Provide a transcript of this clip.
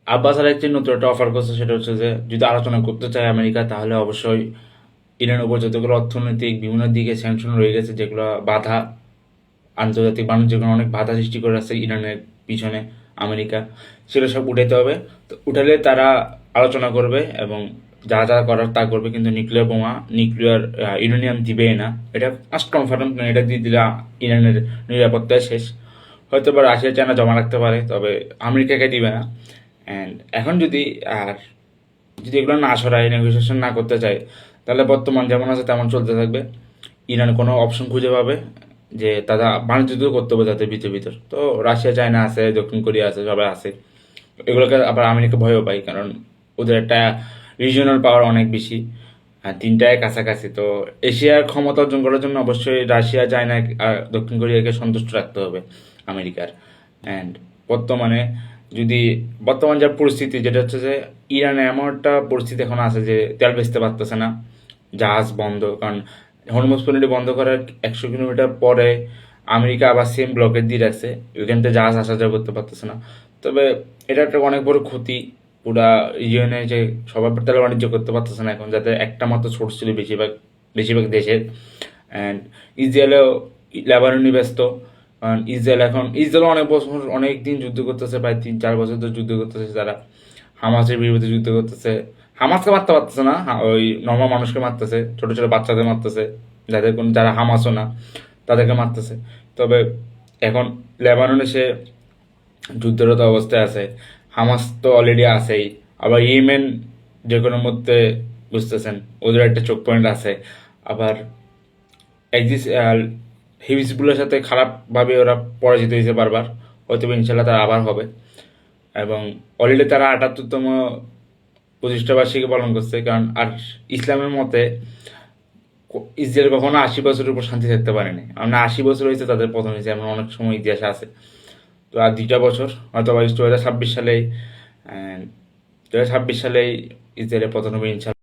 Abbas Araghchi নতুন একটা offer করছে, সেটা হচ্ছে যে যদি আলোচনা করতে চায় আমেরিকা, তাহলে অবশ্যই ইরানের উপর যতগুলো অর্থনৈতিক বিভিন্ন দিকে স্যাংশন রয়ে গেছে, যেগুলো বাধা, আন্তর্জাতিক বাণিজ্যের অনেক বাধা সৃষ্টি করে আছে ইরানের পিছনে আমেরিকা, সেগুলো সব উঠাইতে হবে। তো উঠালে তারা আলোচনা করবে এবং যা যা করার তা করবে, কিন্তু নিউক্লিয়ার বোমা, নিউক্লিয়ার ইউরেনিয়াম দিবে না, এটা ফার্স্ট কনফার্ম। এটা দিয়ে দিলে ইরানের নিরাপত্তায় শেষ। হয়তো বা রাশিয়া চায়না জমা রাখতে পারে, তবে আমেরিকাকে দিবে না। অ্যান্ড এখন যদি এগুলো না সরায়, নেগোসিয়েশন না করতে চায়, তাহলে বর্তমান যেমন আছে তেমন চলতে থাকবে। ইরান কোনো অপশন খুঁজে পাবে যে তারা বাণিজ্য যুদ্ধ করতে হবে তাদের ভিতর ভিতর। তো রাশিয়া চায়না আছে, দক্ষিণ কোরিয়া আছে, সবাই আছে। এগুলোকে আবার আমেরিকা ভয়ও পায়, কারণ ওদের একটা রিজিওনাল পাওয়ার অনেক বেশি, তিনটায় কাছাকাছি। তো এশিয়ার ক্ষমতা অর্জন করার জন্য অবশ্যই রাশিয়া, চায়না আর দক্ষিণ কোরিয়াকে সন্তুষ্ট রাখতে হবে আমেরিকার। অ্যান্ড বর্তমানে যদি বর্তমান যা পরিস্থিতি, যেটা হচ্ছে যে ইরানে এমন একটা পরিস্থিতি এখন আছে যে তেল বেচতে পারতেছে না, জাহাজ বন্ধ। কারণ হরমুজ পরিণতি বন্ধ করার 100 কিলোমিটার পরে আমেরিকা আবার সেম ব্লকেট দিয়ে রাখছে, ওইখান থেকে জাহাজ আসা যাওয়া করতে পারতেছে না। তবে এটা একটা অনেক বড় ক্ষতি পুরা রিজিয়নে, যে সবার তেল বাণিজ্য করতে পারতেছে না এখন, যাতে একটা মাত্র সোর্স ছিল বেশিরভাগ বেশিরভাগ দেশের। অ্যান্ড ইসরায়েলেও লেবাননি ব্যস্ত, কারণ ইসরায়েল অনেক বছর, অনেক দিন যুদ্ধ করতেছে, প্রায় 3-4 বছর ধরে যুদ্ধ করতেছে তারা। হামাসের বিরুদ্ধে যুদ্ধ করতেছে। হামাসকে মারতে পারতেছে না, ওই নর্মাল মানুষকে মারতেছে, ছোট ছোট বাচ্চাদের মারতেছে, যারা হামাসও না তাদেরকে মারতেছে। তবে এখন লেবাননে সে যুদ্ধরত অবস্থায় আছে, হামাস তো অলরেডি আছেই, আবার ইয়েমেন যে কোনো মধ্যে, বুঝতেছেন, ওদের একটা চোখ পয়েন্ট আছে। আবার একদিস হিজবুলের সাথে খারাপভাবে ওরা পরাজিত হয়েছে বারবার, হয়তো ইনশাল্লাহ তারা আবার হবে। এবং অলরেডি তারা 78তম প্রতিষ্ঠা বার্ষিকী পালন করছে। কারণ আর ইসলামের মতে ইসরায়েল কখনো 80 বছরের উপর শান্তি থাকতে পারেনি, আমরা 80 বছর হয়েছে তাদের পতন হয়েছে, এমন অনেক সময় ইতিহাসে আছে। তো আর 2টা বছর, হয়তো 2026 সালেই, 2026 সালেই ইসরায়েলের পতন হবে ইনশাল্লাহ।